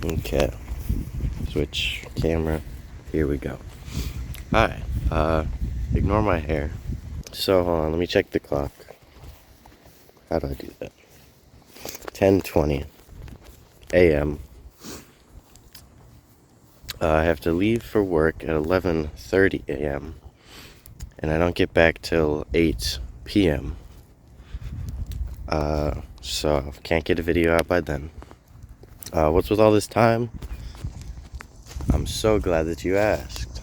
Okay, switch camera. Here we go. Hi. Ignore my hair. So hold on, let me check the clock. How do I do that? 10:20 a.m. I have to leave for work at 11:30 a.m. and I don't get back till 8 p.m. So can't get a video out by then. What's with all this time? I'm so glad that you asked.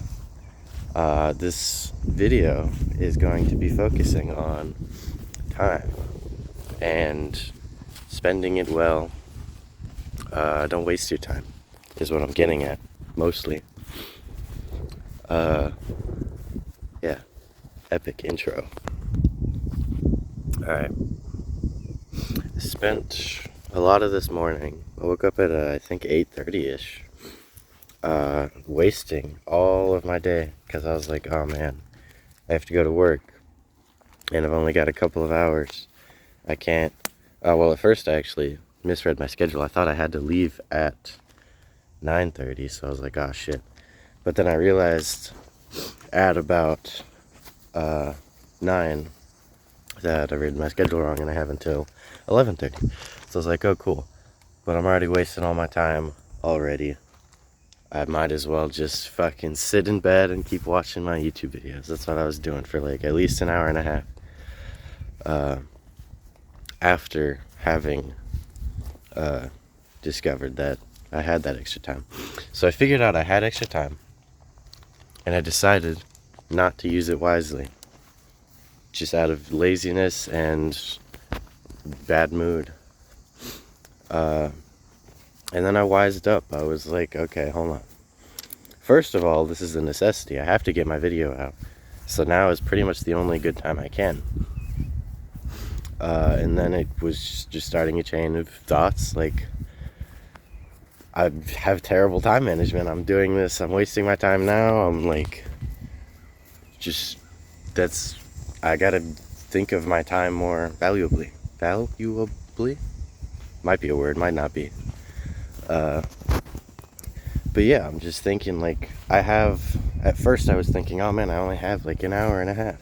This video is going to be focusing on time and spending it well. Don't waste your time, is what I'm getting at, mostly. Yeah, epic intro. Alright. Spent a lot of this morning. I woke up at, I think, 8:30-ish. Wasting all of my day, because I was like, oh man, I have to go to work, and I've only got a couple of hours. I can't. Well, at first I actually misread my schedule. I thought I had to leave at 9:30, so I was like, oh shit. But then I realized at about 9 that I read my schedule wrong, and I have until 11:30. So I was like, oh cool. But I'm already wasting all my time already. I might as well just fucking sit in bed and keep watching my YouTube videos. That's what I was doing for like at least an hour and a half. After having discovered that I had that extra time. So I figured out I had extra time, and I decided not to use it wisely. Just out of laziness and bad mood. And then I wised up. I was like, okay, hold on. First of all, this is a necessity. I have to get my video out. So now is pretty much the only good time I can. And then it was just starting a chain of thoughts like, I have terrible time management. I'm doing this. I'm wasting my time now. I'm like, I gotta think of my time more valuably. Valuably? Might be a word, might not be. But yeah, I'm just thinking like, at first I was thinking, oh man, I only have like an hour and a half.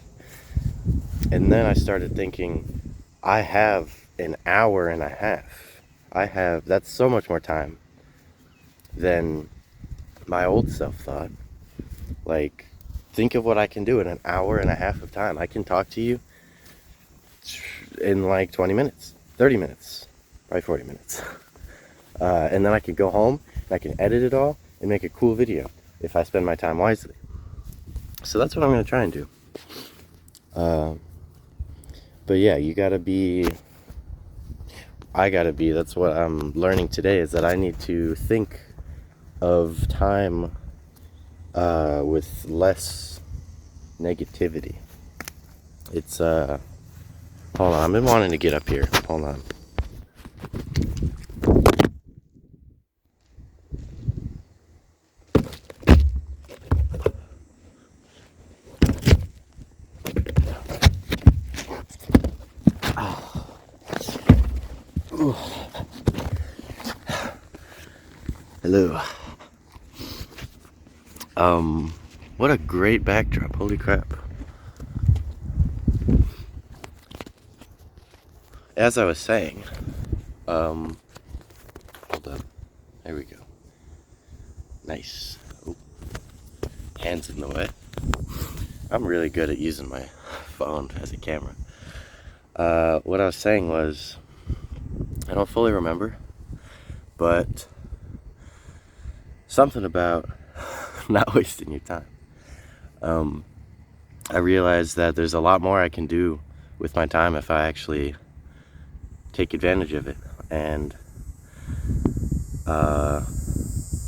And then I started thinking, I have an hour and a half. That's so much more time than my old self thought. Like, think of what I can do in an hour and a half of time. I can talk to you in like 20 minutes, 30 minutes, probably 40 minutes. And then I can go home and I can edit it all and make a cool video if I spend my time wisely. So that's what I'm going to try and do. But yeah, that's what I'm learning today, is that I need to think of time with less negativity. It's, hold on, I've been wanting to get up here. Hold on. Hello. What a great backdrop. Holy crap. As I was saying, hold up. There we go. Nice. Oh, hands in the way. I'm really good at using my phone as a camera. What I was saying was, I don't fully remember, but something about not wasting your time. I realized that there's a lot more I can do with my time if I actually take advantage of it. And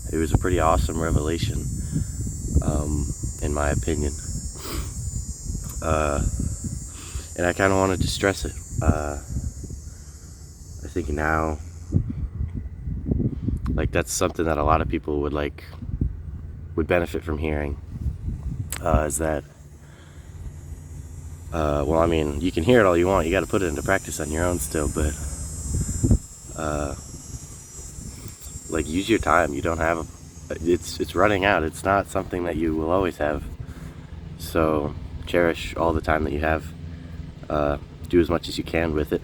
it was a pretty awesome revelation, in my opinion. And I kind of wanted to stress it. I think now, like, that's something that a lot of people would benefit from hearing. Is that, well, I mean, you can hear it all you want. You got to put it into practice on your own still, but like, use your time. You don't have, it's running out. It's not something that you will always have. So cherish all the time that you have. Do as much as you can with it.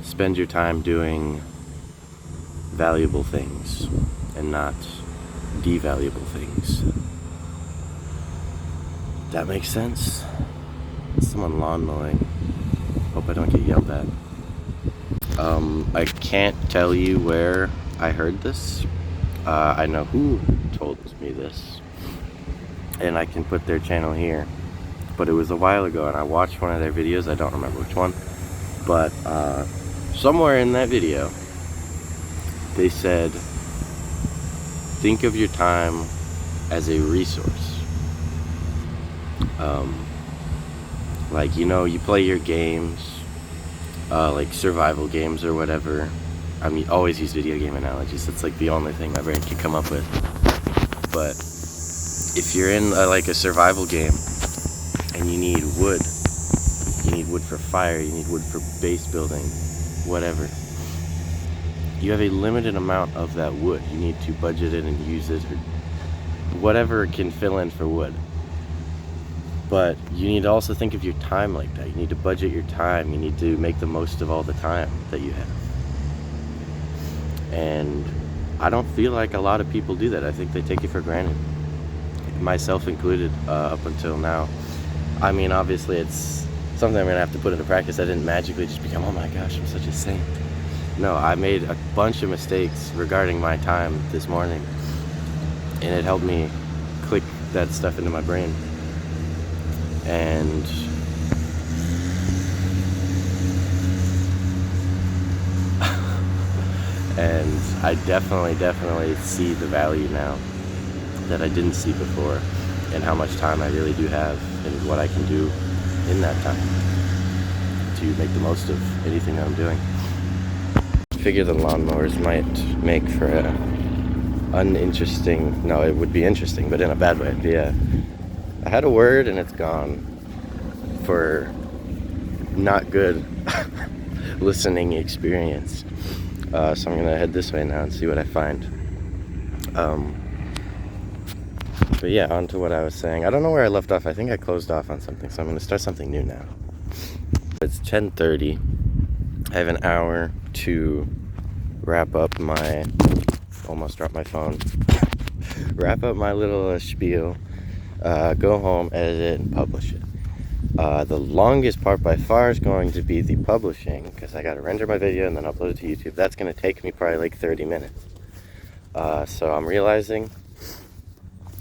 Spend your time doing valuable things and not devaluable things. That makes sense? Someone lawn mowing. Hope I don't get yelled at. I can't tell you where I heard this. I know who told me this, and I can put their channel here. But it was a while ago, and I watched one of their videos. I don't remember which one, but somewhere in that video, they said, think of your time as a resource. Like, you know, you play your games, like survival games or whatever. I mean, always use video game analogies. It's like the only thing my brain can come up with. But if you're in like a survival game and you need wood for fire, you need wood for base building, whatever, you have a limited amount of that wood. You need to budget it and use it, or whatever can fill in for wood. But you need to also think of your time like that. You need to budget your time. You need to make the most of all the time that you have. And I don't feel like a lot of people do that. I think they take it for granted, myself included, up until now. I mean, obviously it's something I'm gonna have to put into practice. I didn't magically just become, oh my gosh, I'm such a saint. No, I made a bunch of mistakes regarding my time this morning, and it helped me click that stuff into my brain. And I definitely see the value now that I didn't see before, and how much time I really do have and what I can do in that time to make the most of anything that I'm doing. I figure the lawnmowers might make for a uninteresting, no, it would be interesting, but in a bad way. Yeah. I had a word and it's gone for not good listening experience. So I'm gonna head this way now and see what I find. But yeah, on to what I was saying. I don't know where I left off. I think I closed off on something, so I'm gonna start something new now. It's 10:30. I have an hour to wrap up my, almost dropped my phone, wrap up my little spiel. Go home, edit it, and publish it. The longest part by far is going to be the publishing, because I got to render my video and then upload it to YouTube. That's going to take me probably like 30 minutes. So I'm realizing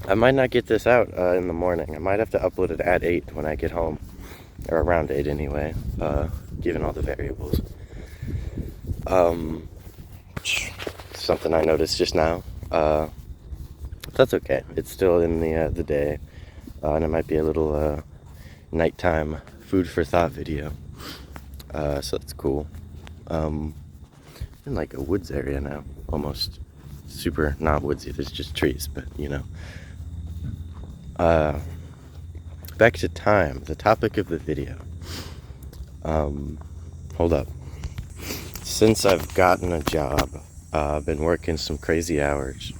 I might not get this out in the morning. I might have to upload it at 8 when I get home, or around 8 anyway, given all the variables. Something I noticed just now. That's okay. It's still in the day, and it might be a little nighttime food for thought video. So that's cool. In like a woods area now, almost super not woodsy. There's just trees, but you know. Back to time. The topic of the video. Hold up. Since I've gotten a job, I've been working some crazy hours.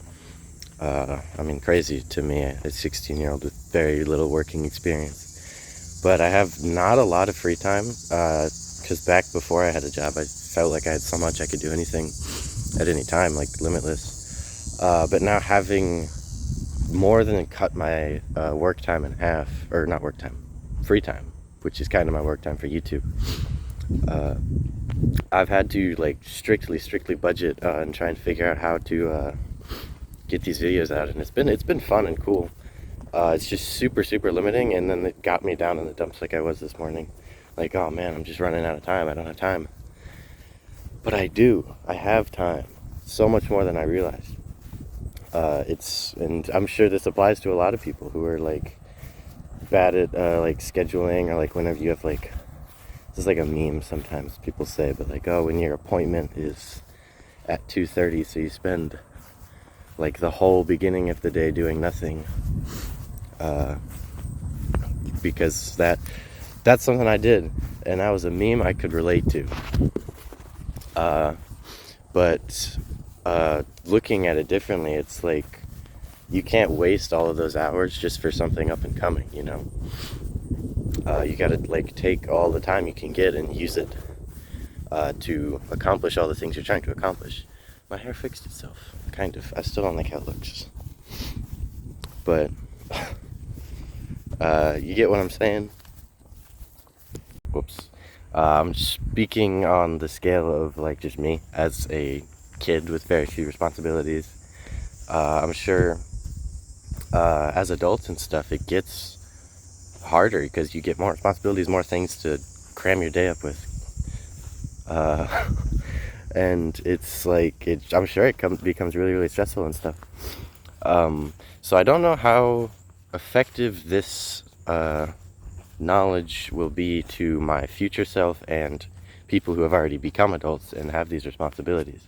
I mean, crazy to me, a 16-year-old with very little working experience. But I have not a lot of free time, because back before I had a job, I felt like I had so much I could do anything at any time, like limitless. But now having more than cut my work time in half, or not work time, free time, which is kind of my work time for YouTube. I've had to like strictly budget and try and figure out how to get these videos out, and it's been fun and cool. It's just super limiting, and then it got me down in the dumps like I was this morning. Like, oh man, I'm just running out of time. I don't have time. But I do. I have time. So much more than I realized. And I'm sure this applies to a lot of people who are like bad at like scheduling, or like whenever you have like, this is like a meme sometimes people say, but like, oh, when your appointment is at 2:30, so you spend like the whole beginning of the day doing nothing, because that's something I did, and that was a meme I could relate to. But looking at it differently, it's like you can't waste all of those hours just for something up and coming, you know. You gotta like take all the time you can get and use it to accomplish all the things you're trying to accomplish. My hair fixed itself, kind of. I still don't like how it looks, but you get what I'm saying. Whoops. I'm speaking on the scale of like just me as a kid with very few responsibilities. I'm sure as adults and stuff, it gets harder because you get more responsibilities, more things to cram your day up with. And it's like, I'm sure it becomes really, really stressful and stuff. So I don't know how effective this knowledge will be to my future self and people who have already become adults and have these responsibilities.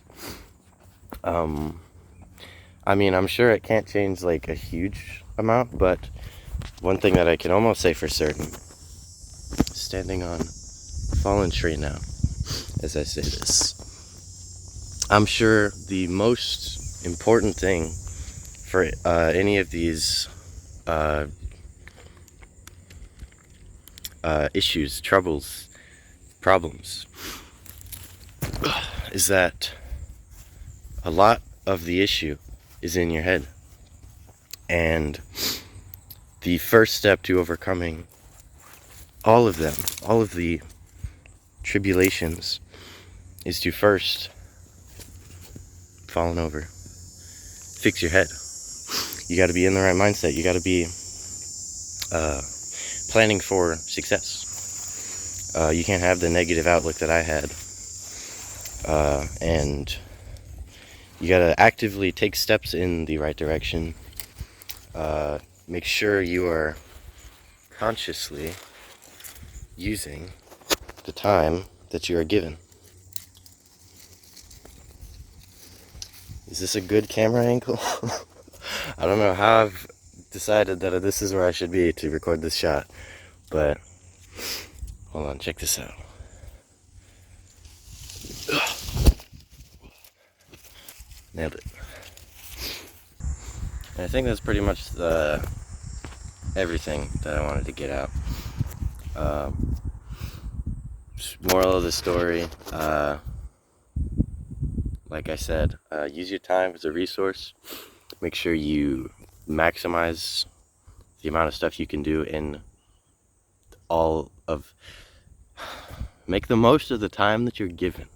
I mean, I'm sure it can't change like a huge amount, but one thing that I can almost say for certain, standing on a fallen tree now as I say this, I'm sure the most important thing for any of these issues, troubles, problems, is that a lot of the issue is in your head. And the first step to overcoming all of them, all of the tribulations, is to first falling over, fix your head. You got to be in the right mindset. You got to be planning for success. You can't have the negative outlook that I had. And you got to actively take steps in the right direction. Make sure you are consciously using the time that you are given. Is this a good camera angle? I don't know how I've decided that this is where I should be to record this shot, but hold on, check this out. Nailed it. And I think that's pretty much everything that I wanted to get out. Moral of the story, like I said, use your time as a resource. Make sure you maximize the amount of stuff you can do in make the most of the time that you're given.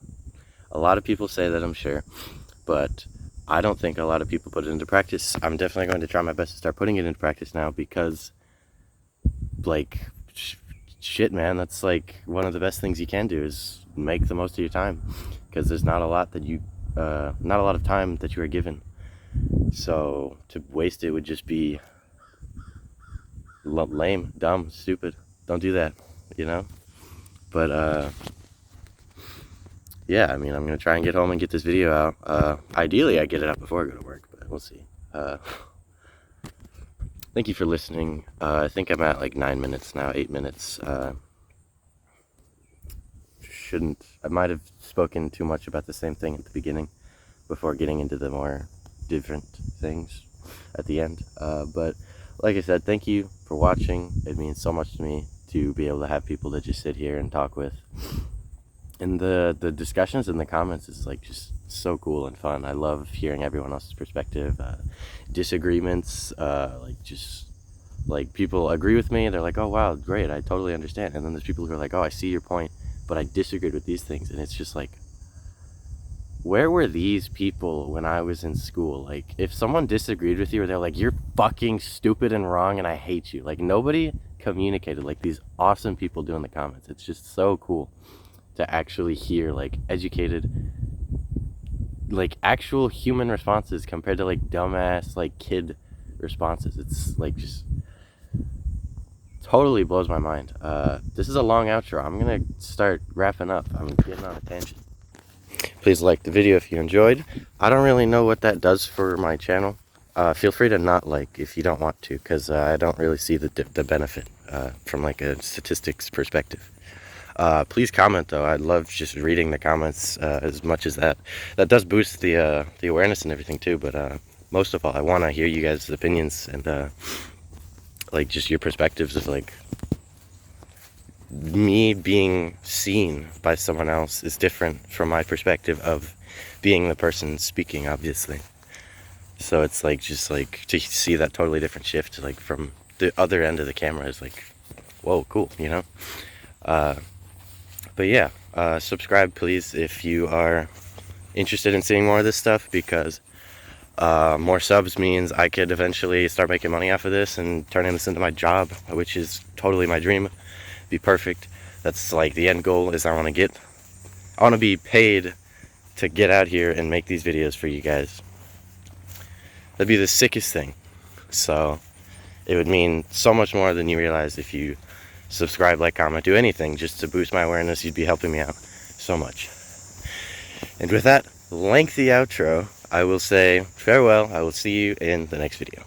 A lot of people say that, I'm sure, but I don't think a lot of people put it into practice. I'm definitely going to try my best to start putting it into practice now because, like, shit, man, that's like one of the best things you can do is make the most of your time, because there's not a lot of time that you are given. So to waste it would just be lame, dumb, stupid. Don't do that, you know? But yeah, I mean, I'm gonna try and get home and get this video out. Ideally I get it out before I go to work, but we'll see. Thank you for listening. I think I'm at like 9 minutes now, 8 minutes. I might have spoken too much about the same thing at the beginning before getting into the more different things at the end. But like I said, thank you for watching. It means so much to me to be able to have people to just sit here and talk with. And the discussions in the comments is like just so cool and fun. I love hearing everyone else's perspective, disagreements, like people agree with me. They're like, oh wow, great, I totally understand. And then there's people who are like, oh, I see your point, but I disagreed with these things. And it's just like, where were these people when I was in school? Like, if someone disagreed with you or they're like, you're fucking stupid and wrong and I hate you, like nobody communicated like these awesome people do in the comments. It's just so cool to actually hear like educated, like actual human responses compared to like dumbass like kid responses. It's like just totally blows my mind. This is a long outro. I'm gonna start wrapping up. I'm getting on a tangent. Please like the video if you enjoyed. I don't really know what that does for my channel. Feel free to not like if you don't want to, because I don't really see the benefit from like a statistics perspective. Please comment though. I love just reading the comments as much as that. That does boost the awareness and everything too. But most of all, I want to hear you guys' opinions and like just your perspectives of like me being seen by someone else is different from my perspective of being the person speaking, obviously. So it's like just like to see that totally different shift, like from the other end of the camera is like, whoa, cool, you know. But yeah, subscribe please if you are interested in seeing more of this stuff, because more subs means I could eventually start making money off of this and turning this into my job, which is totally my dream. Be perfect. That's like the end goal, is I want to be paid to get out here and make these videos for you guys. That'd be the sickest thing. So it would mean so much more than you realize if you subscribe, like, comment, do anything just to boost my awareness. You'd be helping me out so much. And with that lengthy outro, I will say farewell. I will see you in the next video.